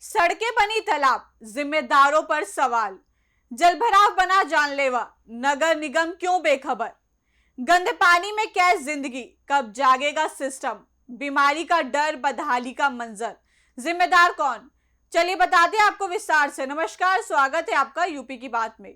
सड़कें बनी तालाब, जिम्मेदारों पर सवाल। जलभराव बना जानलेवा, नगर निगम क्यों बेखबर। गंदे पानी में कैद जिंदगी, कब जागेगा सिस्टम। बीमारी का डर, बदहाली का मंजर, जिम्मेदार कौन। चलिए बताते हैं आपको विस्तार से। नमस्कार, स्वागत है आपका यूपी की बात में।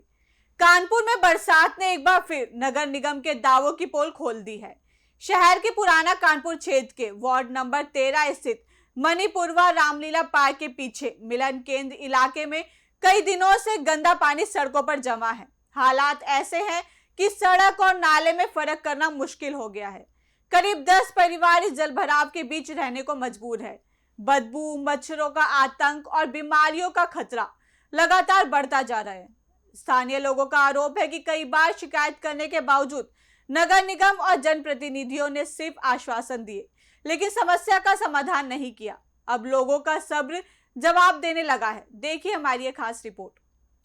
कानपुर में बरसात ने एक बार फिर नगर निगम के दावों की पोल खोल दी है। शहर के पुराना कानपुर क्षेत्र के वार्ड नंबर 13 स्थित मणिपुरवा रामलीला पार्क के पीछे मिलन केंद्र इलाके में कई दिनों से गंदा पानी सड़कों पर जमा है। हालात ऐसे हैं कि सड़क और नाले में फर्क करना मुश्किल हो गया है। करीब 10 परिवार इस जलभराव के बीच रहने को मजबूर है। बदबू, मच्छरों का आतंक और बीमारियों का खतरा लगातार बढ़ता जा रहा है। स्थानीय लोगों का आरोप है कि कई बार शिकायत करने के बावजूद नगर निगम और जनप्रतिनिधियों ने सिर्फ आश्वासन दिए, लेकिन समस्या का समाधान नहीं किया। अब लोगों का सब्र जवाब देने लगा है। देखिए हमारी एक खास रिपोर्ट।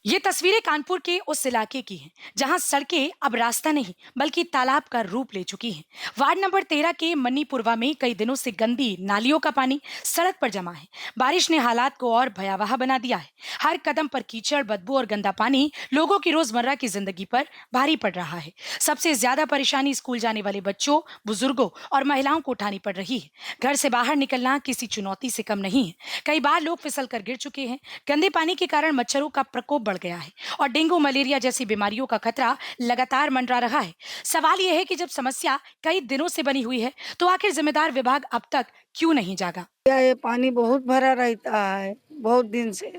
ये तस्वीरें कानपुर के उस इलाके की हैं जहां सड़कें अब रास्ता नहीं बल्कि तालाब का रूप ले चुकी हैं। वार्ड नंबर 13 के मणिपुरवा में कई दिनों से गंदी नालियों का पानी सड़क पर जमा है। बारिश ने हालात को और भयावह बना दिया है। हर कदम पर कीचड़, बदबू और गंदा पानी लोगों की रोजमर्रा की जिंदगी पर भारी पड़ रहा है। सबसे ज्यादा परेशानी स्कूल जाने वाले बच्चों, बुजुर्गों और महिलाओं को उठानी पड़ रही है। घर से बाहर निकलना किसी चुनौती से कम नहीं है। कई बार लोग फिसल कर गिर चुके हैं। गंदे पानी के कारण मच्छरों का प्रकोप बढ़ गया है और डेंगू, मलेरिया जैसी बीमारियों का खतरा लगातार मंडरा रहा है। सवाल यह है कि जब समस्या कई दिनों से बनी हुई है तो आखिर जिम्मेदार विभाग अब तक क्यों नहीं जागा। ये पानी बहुत भरा रहता है, बहुत दिन से।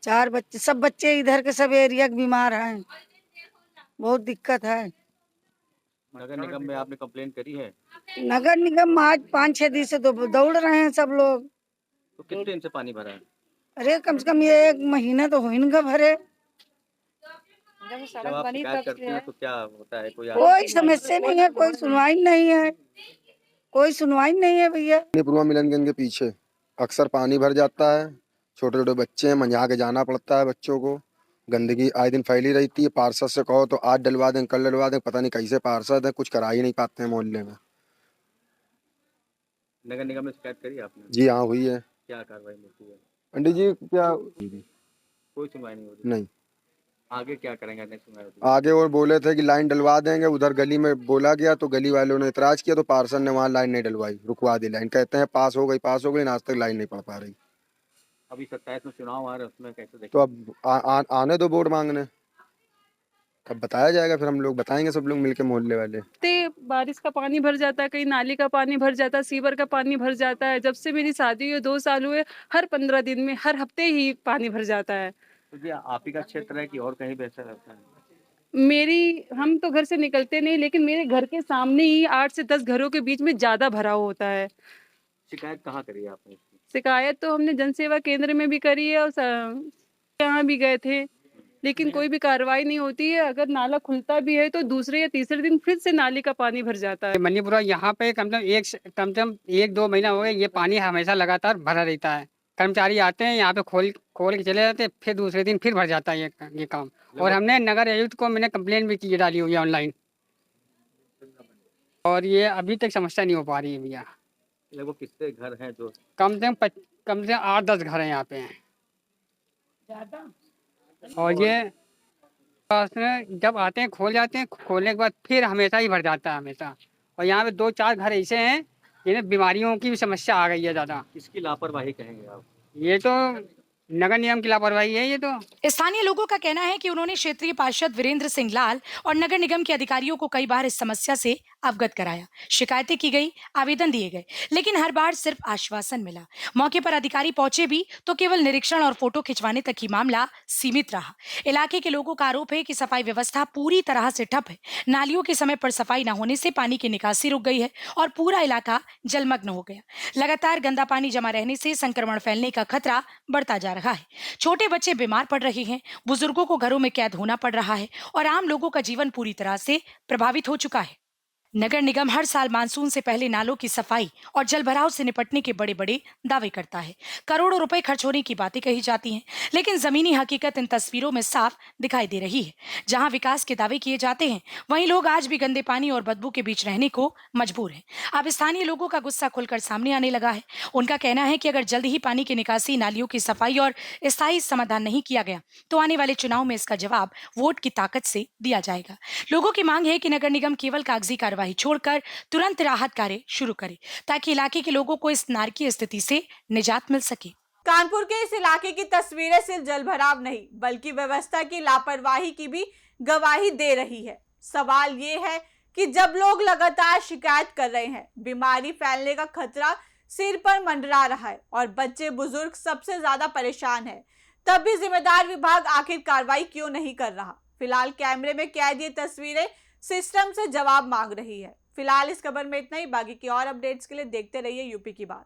चार बच्चे, सब बच्चे इधर के सब एरिया के बीमार हैं, बहुत दिक्कत है। नगर निगम में आपने कंप्लेन करी है? नगर निगम आज 5-6 दिन से दौड़ रहे हैं सब लोग। तो कितने दिन से पानी भरा है? अरे कम से कम ये 1 महीना तो हो इनका भरे। जब आप शिकायत करते हैं तो क्या होता है? कोई समस्या नहीं है, कोई सुनवाई नहीं है, कोई सुनवाई नहीं है भैया। मणिपुरवा मिलन केंद्र के पीछे अक्सर पानी भर जाता है। छोटे छोटे बच्चे हैं, मंझा के जाना पड़ता है बच्चों को। गंदगी आए दिन फैली रहती है। पार्षद से कहो तो आज डलवा दें, कल डलवा दें, पता नहीं कैसे पार्षद है, कुछ करा ही नहीं पाते हैं मोहल्ले में। नगर निगम में शिकायत करी आपने? जी हाँ, हुई है। क्या कार्रवाई होती है? पंडित जी क्या कोई सुनवाई नहीं होती? नहीं। आगे क्या करेंगे? नहीं सुनवाई होती? आगे और बोले थे कि लाइन डलवा देंगे, उधर गली में बोला गया तो गली वालों ने इतराज किया तो पार्षद ने वहाँ लाइन नहीं डलवाई, रुकवा दी लाइन। कहते हैं पास हो गई, आज तक लाइन नहीं पड़ पा रही। अभी 27 में चुनाव आ रहे हैं, उसमें कैसे देखें? तो अब आने दो वोट मांगने, तब बताया जाएगा, फिर हम लोग बताएंगे सब लोग मिलके मोहल्ले वाले। बारिश का पानी भर जाता है, कहीं नाली का पानी भर जाता है, सीवर का पानी भर जाता है। जब से मेरी शादी हुई 2 साल हुए, हर 15 दिन में, हर हफ्ते ही पानी भर जाता है। तो जी आप ही का क्षेत्र है कि और कहीं बेहतर रहता है? हम तो घर से निकलते नहीं, लेकिन मेरे घर के सामने ही 8 से 10 घरों के बीच में ज्यादा भराव होता है। शिकायत कहाँ करी आपने? शिकायत तो हमने जन सेवा केंद्र में भी करी है और यहाँ भी गए थे, लेकिन कोई भी कार्रवाई नहीं होती है। अगर नाला खुलता भी है तो दूसरे या तीसरे दिन फिर से नाली का पानी भर जाता है। मणिपुरा यहाँ पे कम से कम 1-2 महीना हो गए, ये पानी हमेशा लगातार भरा रहता है। कर्मचारी आते हैं यहाँ पे खोल के चले जाते हैं, फिर दूसरे दिन फिर भर जाता है ये काम। और हमने नगर आयुक्त को मैंने कंप्लेन भी की, डाली हुई है ऑनलाइन, और ये अभी तक समस्या नहीं हो पा रही है भैया। लगभग कितने घर हैं जो? कम से 8-10 घर हैं यहाँ पे हैं। और ये जब आते हैं खोल जाते हैं, खोलने के बाद फिर हमेशा ही भर जाता है हमेशा। और यहाँ पे 2-4 घर ऐसे हैं जिन्हें बीमारियों की भी समस्या आ गई है ज़्यादा। किसकी लापरवाही कहेंगे आप? ये तो नगर निगम की लापरवाही है। ये तो स्थानीय लोगों का कहना है कि उन्होंने क्षेत्रीय पार्षद वीरेंद्र सिंह लाल और नगर निगम के अधिकारियों को कई बार इस समस्या से अवगत कराया, शिकायतें की गई, आवेदन दिए गए, लेकिन हर बार सिर्फ आश्वासन मिला। मौके पर अधिकारी पहुंचे भी तो केवल निरीक्षण और फोटो खिंचवाने तक ही मामला सीमित रहा। इलाके के लोगों का आरोप है कि सफाई व्यवस्था पूरी तरह से ठप है। नालियों के समय पर सफाई न होने से पानी की निकासी रुक गई है और पूरा इलाका जलमग्न हो गया। लगातार गंदा पानी जमा रहने से संक्रमण फैलने का खतरा बढ़ता जा रहा है। छोटे बच्चे बीमार पड़ रहे हैं, बुजुर्गों को घरों में कैद होना पड़ रहा है और आम लोगों का जीवन पूरी तरह से प्रभावित हो चुका है। नगर निगम हर साल मानसून से पहले नालों की सफाई और जलभराव से निपटने के बड़े बड़े दावे करता है। करोड़ों रुपए खर्च होने की बातें कही जाती हैं, लेकिन जमीनी हकीकत इन तस्वीरों में साफ दिखाई दे रही है। जहां विकास के दावे किए जाते हैं, वहीं लोग आज भी गंदे पानी और बदबू के बीच रहने को मजबूर हैं। अब स्थानीय लोगों का गुस्सा खुलकर सामने आने लगा है। उनका कहना है कि अगर जल्द ही पानी की निकासी, नालियों की सफाई और स्थायी समाधान नहीं किया गया तो आने वाले चुनाव में इसका जवाब वोट की ताकत से दिया जाएगा। लोगों की मांग है कि नगर निगम केवल कागजी कार्रवाई छोड़कर तुरंत राहत कार्य शुरू करे, ताकि इलाके के लोगों को इस नारकीय स्थिति से निजात मिल सके। कानपुर के इस इलाके की तस्वीरें सिर्फ जलभराव नहीं बल्कि व्यवस्था की लापरवाही की भी गवाही दे रही है। सवाल ये है कि जब लोग लगातार शिकायत कर रहे हैं, बीमारी फैलने का खतरा सिर पर मंडरा रहा है और बच्चे बुजुर्ग सबसे ज्यादा परेशान है, तब भी जिम्मेदार विभाग आखिर कार्रवाई क्यों नहीं कर रहा। फिलहाल कैमरे में कैद ये तस्वीरें सिस्टम से जवाब मांग रही है। फिलहाल इस खबर में इतना ही। बाकी की और अपडेट्स के लिए देखते रहिए यूपी की बात।